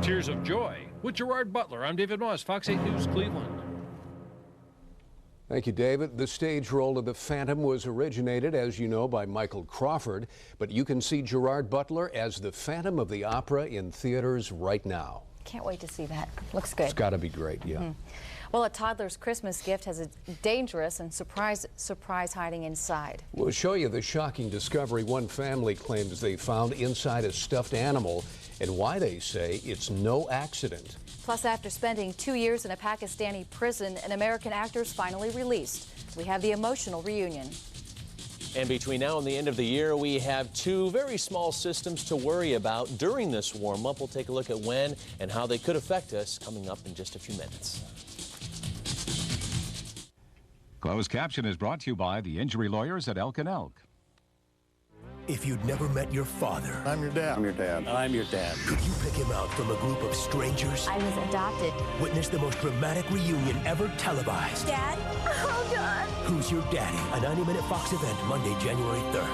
Tears of Joy with Gerard Butler. I'm David Moss, Fox 8 News, Cleveland. Thank you, David. The stage role of the Phantom was originated, as you know, by Michael Crawford, but you can see Gerard Butler as the Phantom of the Opera in theaters right now. Can't wait to see that. Looks good. It's got to be great, yeah. Well, a toddler's Christmas gift has a dangerous and surprise hiding inside. We'll show you the shocking discovery one family claims they found inside a stuffed animal, and why they say it's no accident. Plus, after spending 2 years in a Pakistani prison, an American actor is finally released. We have the emotional reunion. And between now and the end of the year, we have 2 very small systems to worry about during this warm-up. We'll take a look at when and how they could affect us coming up in just a few minutes. Closed caption is brought to you by the injury lawyers at Elk & Elk. If you'd never met your father. I'm your dad. I'm your dad. I'm your dad. Could you pick him out from a group of strangers? I was adopted. Witness the most dramatic reunion ever televised. Dad? Oh, God. Who's Your Daddy? A 90-minute Fox event Monday, January 3rd.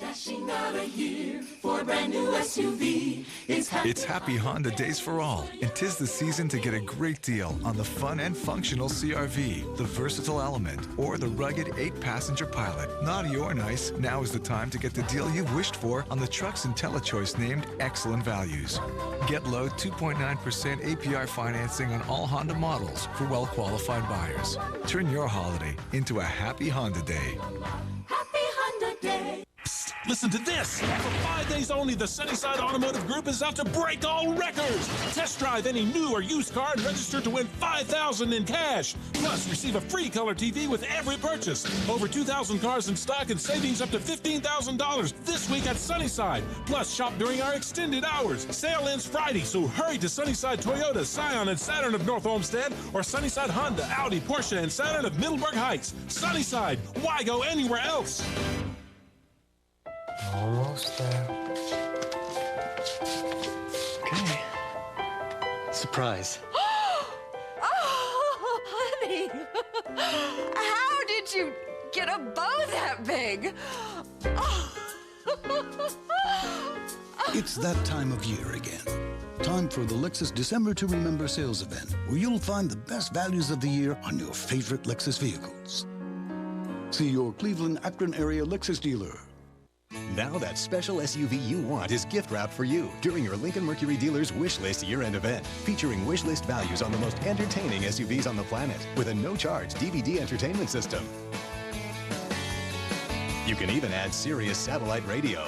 Dashing out a year for brand new SUV. It's happy Honda Days for all, and 'tis the season to get a great deal on the fun and functional CR-V, the versatile Element, or the rugged 8-passenger Pilot. Naughty or nice, now is the time to get the deal you've wished for on the trucks in telechoice named Excellent Values. Get low 2.9% APR financing on all Honda models for well-qualified buyers. Turn your holiday into a happy Honda Day. Happy Honda Day. Listen to this. For 5 days only, the Sunnyside Automotive Group is out to break all records. Test drive any new or used car and register to win $5,000 in cash. Plus, receive a free color TV with every purchase. Over 2,000 cars in stock and savings up to $15,000 this week at Sunnyside. Plus, shop during our extended hours. Sale ends Friday, so hurry to Sunnyside Toyota, Scion, and Saturn of North Olmsted, or Sunnyside Honda, Audi, Porsche, and Saturn of Middleburg Heights. Sunnyside. Why go anywhere else? Almost there. Okay. Surprise. Oh, honey. How did you get a bow that big? Oh. It's that time of year again. Time for the Lexus December to Remember sales event, where you'll find the best values of the year on your favorite Lexus vehicles. See your Cleveland, Akron area Lexus dealer. Now that special SUV you want is gift wrapped for you during your Lincoln Mercury dealer's Wish List year-end event, featuring wish list values on the most entertaining SUVs on the planet with a no-charge DVD entertainment system. You can even add Sirius satellite radio.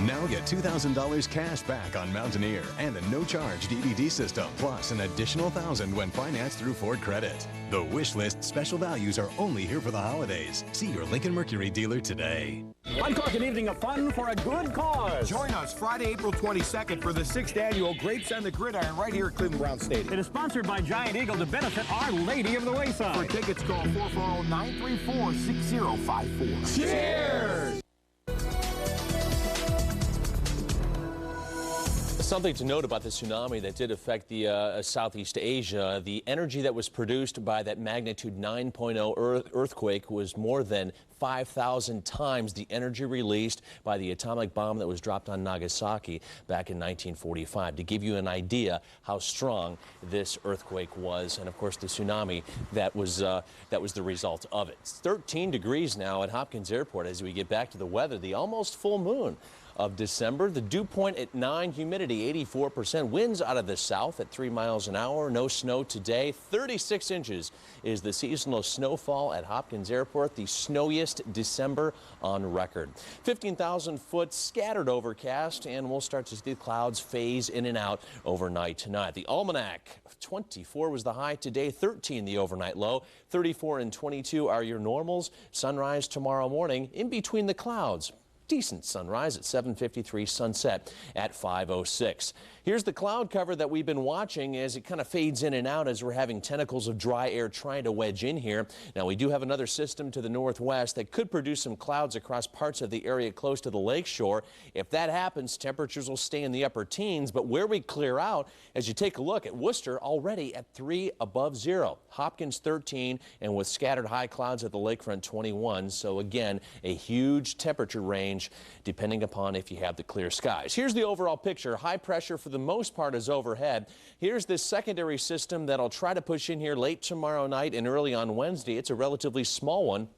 Now get $2,000 cash back on Mountaineer and a no-charge DVD system, plus an additional $1,000 when financed through Ford Credit. The Wish List special values are only here for the holidays. See your Lincoln Mercury dealer today. I'm talking evening of fun for a good cause. Join us Friday, April 22nd for the 6th annual Grapes and the Gridiron right here at Cleveland Brown Stadium. It is sponsored by Giant Eagle to benefit Our Lady of the Wayside. For tickets, call 440-934-6054. Cheers! Something to note about the tsunami that did affect the Southeast Asia. The energy that was produced by that magnitude 9.0 earthquake was more than 5,000 times the energy released by the atomic bomb that was dropped on Nagasaki back in 1945. To give you an idea how strong this earthquake was, and of course the tsunami that was the result of it. It's 13 degrees now at Hopkins Airport as we get back to the weather. The almost full moon of December. The dew point at 9, humidity 84%, winds out of the south at 3 miles an hour. No snow today. 36 inches is the seasonal snowfall at Hopkins Airport, the snowiest December on record. 15,000 foot scattered overcast, and we'll start to see the clouds phase in and out overnight tonight. The almanac, 24 was the high today, 13 the overnight low, 34 and 22 are your normals. Sunrise tomorrow morning in between the clouds. Decent sunrise at 7:53, sunset at 5:06. Here's the cloud cover that we've been watching as it kind of fades in and out as we're having tentacles of dry air trying to wedge in here. Now, we do have another system to the northwest that could produce some clouds across parts of the area close to the lakeshore. If that happens, temperatures will stay in the upper teens, but where we clear out, as you take a look at Worcester, already at 3 above zero. Hopkins 13, and with scattered high clouds at the lakefront 21. So again, a huge temperature range depending upon if you have the clear skies. Here's the overall picture. High pressure for the most part is overhead. Here's this secondary system that I'll try to push in here late tomorrow night and early on Wednesday. It's a relatively small one.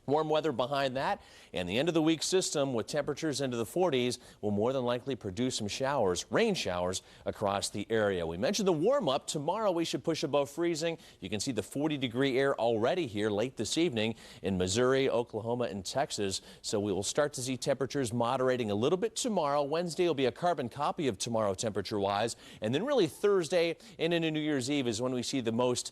Warm weather behind that, and the end of the week system with temperatures into the 40s will more than likely produce some showers, rain showers across the area. We mentioned the warm up. Tomorrow we should push above freezing. You can see the 40-degree air already here late this evening in Missouri, Oklahoma, and Texas. So we will start to see temperatures moderating a little bit tomorrow. Wednesday will be a carbon copy of tomorrow temperature-wise, and then really Thursday and into New Year's Eve is when we see the most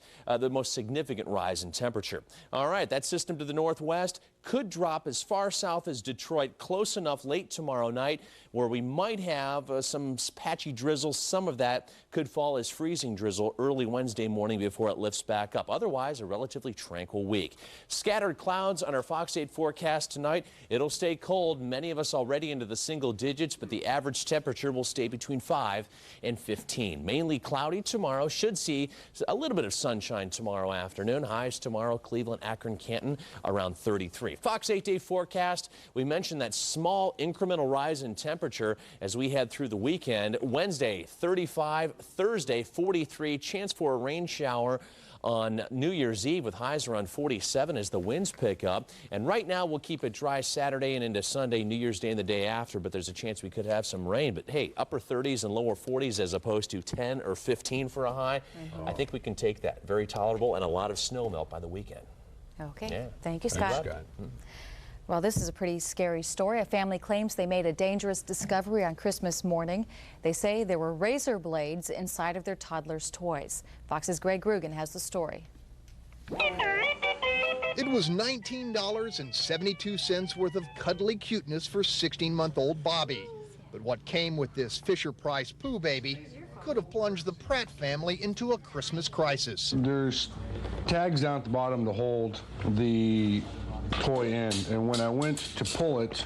significant rise in temperature. All right, that system to the northwest could drop as far south as Detroit, close enough late tomorrow night where we might have some patchy drizzle. Some of that could fall as freezing drizzle early Wednesday morning before it lifts back up. Otherwise, a relatively tranquil week. Scattered clouds on our Fox 8 forecast tonight. It'll stay cold. Many of us already into the single digits, but the average temperature will stay between 5 and 15. Mainly cloudy tomorrow. Should see a little bit of sunshine tomorrow afternoon. Highs tomorrow, Cleveland, Akron, Canton, around 33. Fox 8-day forecast. We mentioned that small incremental rise in temperature as we head through the weekend. Wednesday, 35. Thursday, 43. Chance for a rain shower on New Year's Eve with highs around 47 as the winds pick up. And right now we'll keep it dry Saturday and into Sunday, New Year's Day and the day after, but there's a chance we could have some rain. But hey, upper 30s and lower 40s as opposed to 10 or 15 for a high. I think we can take that. Very tolerable, and a lot of snow melt by the weekend. Okay. Yeah. Thank you, Scott. Well, this is a pretty scary story. A family claims they made a dangerous discovery on Christmas morning. They say there were razor blades inside of their toddler's toys. Fox's Greg Grugan has the story. It was $19.72 worth of cuddly cuteness for 16-month-old Bobby. But what came with this Fisher-Price Pooh baby could have plunged the Pratt family into a Christmas crisis. There's tags down at the bottom to hold the toy in, and when I went to pull it,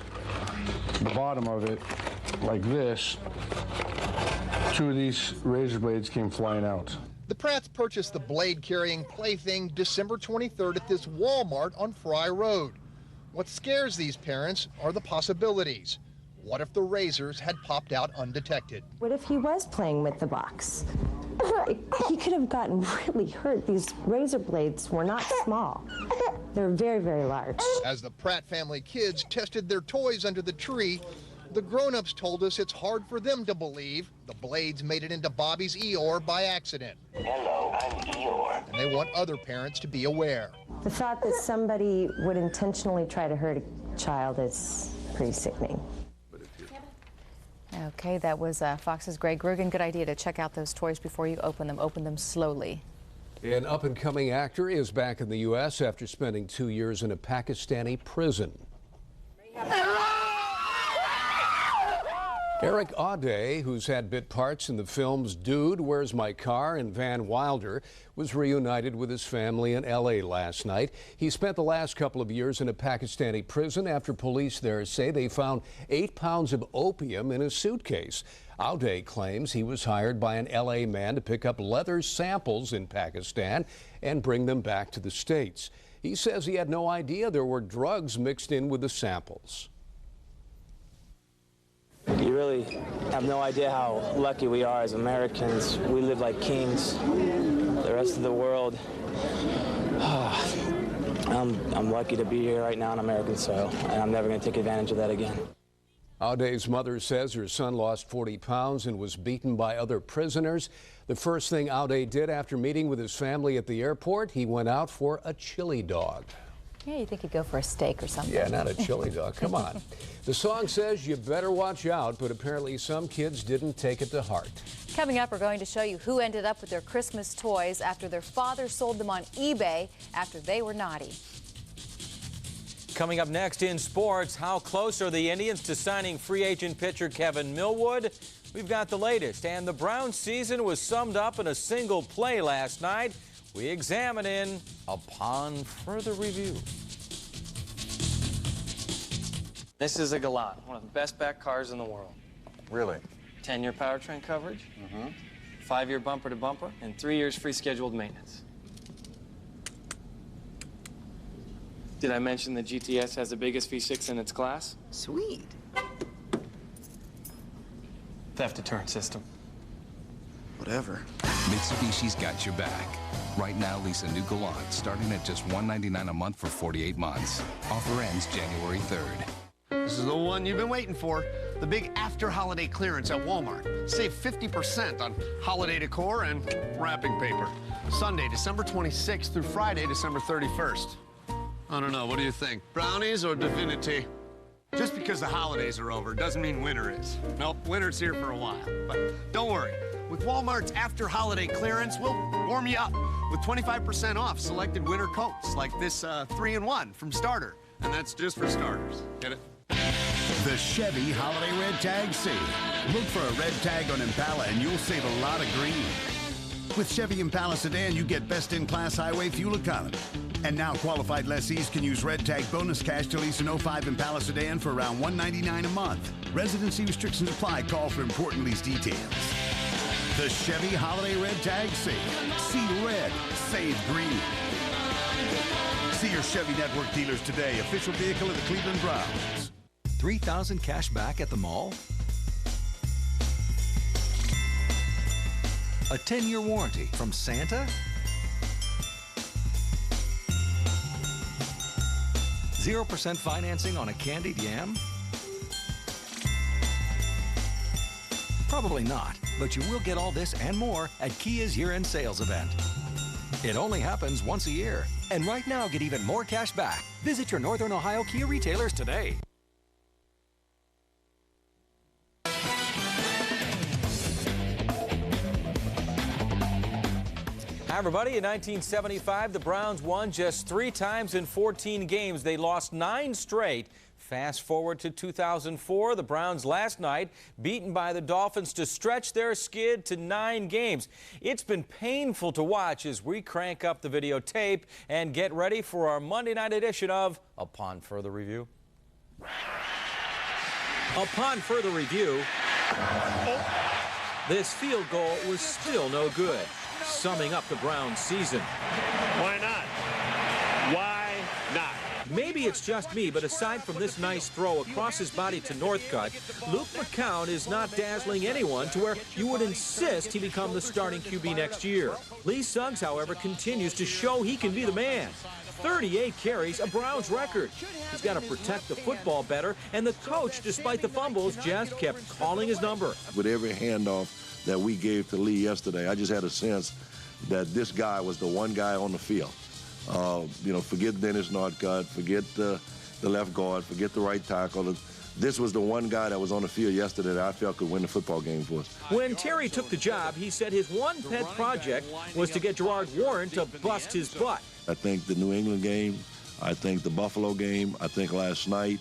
the bottom of it, like this, 2 of these razor blades came flying out. The Pratts purchased the blade-carrying plaything December 23rd at this Walmart on Fry Road. What scares these parents are the possibilities. What if the razors had popped out undetected? What if he was playing with the box? He could have gotten really hurt. These razor blades were not small. They're very, very large. As the Pratt family kids tested their toys under the tree, the grown-ups told us it's hard for them to believe the blades made it into Bobby's Eeyore by accident. Hello, I'm Eeyore. And they want other parents to be aware. The thought that somebody would intentionally try to hurt a child is pretty sickening. Okay, that was Fox's Greg Grugan. Good idea to check out those toys before you open them. Open them slowly. An up-and-coming actor is back in the U.S. after spending 2 years in a Pakistani prison. Eric Audet, who's had bit parts in the films Dude, Where's My Car, and Van Wilder, was reunited with his family in L.A. last night. He spent the last couple of years in a Pakistani prison after police there say they found 8 pounds of opium in his suitcase. Audet claims he was hired by an L.A. man to pick up leather samples in Pakistan and bring them back to the States. He says he had no idea there were drugs mixed in with the samples. You really have no idea how lucky we are as Americans. We live like kings. The rest of the world, I'm lucky to be here right now on American soil, and I'm never going to take advantage of that again. Audet's mother says her son lost 40 pounds and was beaten by other prisoners. The first thing Audet did after meeting with his family at the airport, he went out for a chili dog. Yeah, you think he'd go for a steak or something. Yeah, not a chili dog. Come on. The song says you better watch out, but apparently some kids didn't take it to heart. Coming up, we're going to show you who ended up with their Christmas toys after their father sold them on eBay after they were naughty. Coming up next in sports, how close are the Indians to signing free agent pitcher Kevin Millwood? We've got the latest, and the Browns' season was summed up in a single play last night. We examine in upon further review. This is a Galant, one of the best back cars in the world. Really? 10-year powertrain coverage, 5-year bumper-to-bumper, and 3 years free scheduled maintenance. Did I mention the GTS has the biggest V6 in its class? Sweet. Theft deterrent system. Whatever. Mitsubishi's got your back. Right now, lease a new Galant starting at just $199 a month for 48 months. Offer ends January 3rd. This is the one you've been waiting for. The big after-holiday clearance at Walmart. Save 50% on holiday decor and wrapping paper. Sunday, December 26th through Friday, December 31st. I don't know, what do you think? Brownies or Divinity? Just because the holidays are over doesn't mean winter is. Nope, winter's here for a while. But don't worry. With Walmart's after-holiday clearance, we'll warm you up with 25% off selected winter coats, like this 3-in-1 from Starter. And that's just for starters. Get it? The Chevy Holiday Red Tag Sale. Look for a red tag on Impala and you'll save a lot of green. With Chevy Impala sedan, you get best-in-class highway fuel economy. And now qualified lessees can use red tag bonus cash to lease an 05 Impala sedan for around $199 a month. Residency restrictions apply. Call for important lease details. The Chevy Holiday Red Tag Sale. See red, save green. See your Chevy Network dealers today. Official vehicle of the Cleveland Browns. 3,000 cash back at the mall? A 10-year warranty from Santa? 0% financing on a candied yam? Probably not, but you will get all this and more at Kia's year-end sales event. It only happens once a year. And right now, get even more cash back. Visit your Northern Ohio Kia retailers today. Hi, everybody. In 1975, the Browns won just 3 times in 14 games. They lost 9 straight. Fast forward to 2004, the Browns last night beaten by the Dolphins to stretch their skid to 9 games. It's been painful to watch as we crank up the videotape and get ready for our Monday night edition of Upon Further Review. Upon further review, this field goal was still no good, summing up the Browns' season. Why not? Why not? Maybe it's just me, but aside from this nice throw across his body to Northcutt, Luke McCown is not dazzling anyone to where you would insist he become the starting QB next year. Lee Suggs, however, continues to show he can be the man. 38 carries, a Browns record. He's got to protect the football better, and the coach, despite the fumbles, just kept calling his number. With every handoff that we gave to Lee yesterday, I just had a sense that this guy was the one guy on the field. Forget Dennis Northcutt, forget the left guard, forget the right tackle. This was the one guy that was on the field yesterday that I felt could win the football game for us. When Terry took the job, he said his one pet project was to get Gerard Warren to bust his butt. I think the New England game, I think the Buffalo game, I think last night,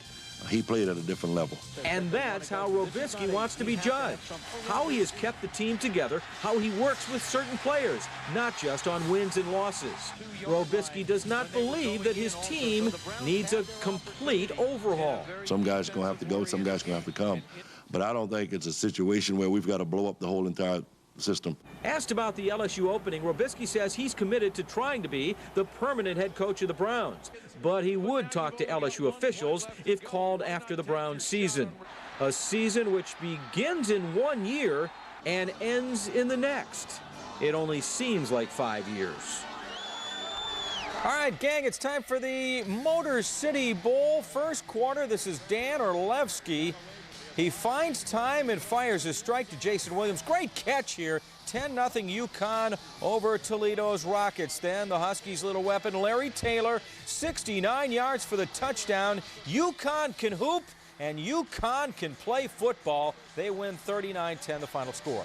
he played at a different level. And that's how Robisky wants to be judged. How he has kept the team together, how he works with certain players, not just on wins and losses. Robisky does not believe that his team needs a complete overhaul. Some guys are going to have to go, some guys are going to have to come. But I don't think it's a situation where we've got to blow up the whole entire system. Asked about the LSU opening, Robisky says he's committed to trying to be the permanent head coach of the Browns, but he would talk to LSU officials if called after the Browns season. A season which begins in 1 year and ends in the next. It only seems like 5 years. All right, gang, it's time for the Motor City Bowl. First quarter, this is Dan Orlevsky. He finds time and fires a strike to Jason Williams. Great catch here. 10-0 UConn over Toledo's Rockets. Then the Huskies' little weapon, Larry Taylor, 69 yards for the touchdown. UConn can hoop, and UConn can play football. They win 39-10, the final score.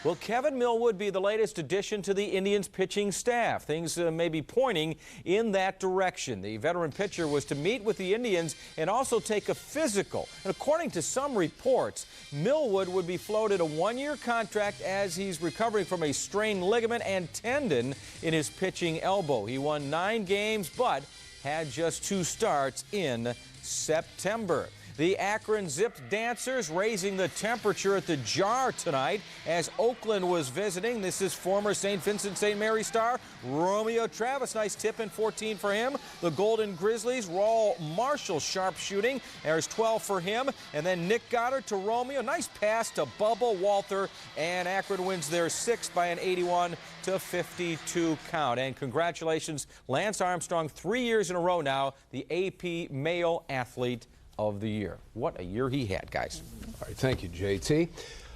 Will Kevin Millwood be the latest addition to the Indians' pitching staff? Things may be pointing in that direction. The veteran pitcher was to meet with the Indians and also take a physical. And according to some reports, Millwood would be floated a 1-year contract as he's recovering from a strained ligament and tendon in his pitching elbow. He won 9 games, but had just 2 starts in September. The Akron Zips dancers raising the temperature at the Jar tonight as Oakland was visiting. This is former St. Vincent St. Mary star Romeo Travis. Nice tip in 14 for him. The Golden Grizzlies, Raul Marshall sharpshooting. There's 12 for him. And then Nick Goddard to Romeo. Nice pass to Bubba Walter. And Akron wins their 6th by an 81-52 count. And congratulations, Lance Armstrong, 3 years in a row now, the AP Male Athlete of the Year. What a year he had, guys. All right, thank you, JT.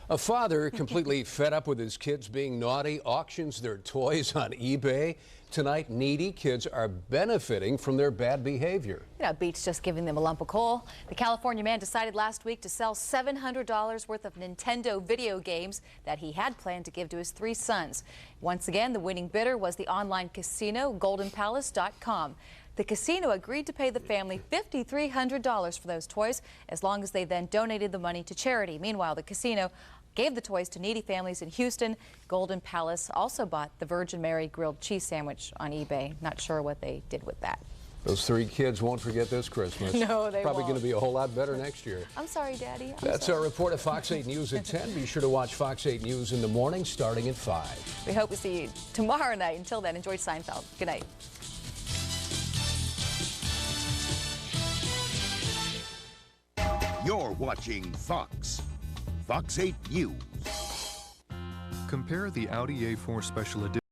A father completely fed up with his kids being naughty auctions their toys on eBay. Tonight, needy kids are benefiting from their bad behavior. You know, Beats just giving them a lump of coal. The California man decided last week to sell $700 worth of Nintendo video games that he had planned to give to his 3 sons. Once again, the winning bidder was the online casino, GoldenPalace.com. The casino agreed to pay the family $5,300 for those toys as long as they then donated the money to charity. Meanwhile, the casino gave the toys to needy families in Houston. Golden Palace also bought the Virgin Mary grilled cheese sandwich on eBay. Not sure what they did with that. Those 3 kids won't forget this Christmas. No, they Probably won't. going to be a whole lot better next year. I'm sorry, Daddy. That's our report at Fox 8 News at 10. Be sure to watch Fox 8 News in the morning starting at 5. We hope to see you tomorrow night. Until then, enjoy Seinfeld. Good night. You're watching Fox. Fox 8 News. Compare the Audi A4 Special Edition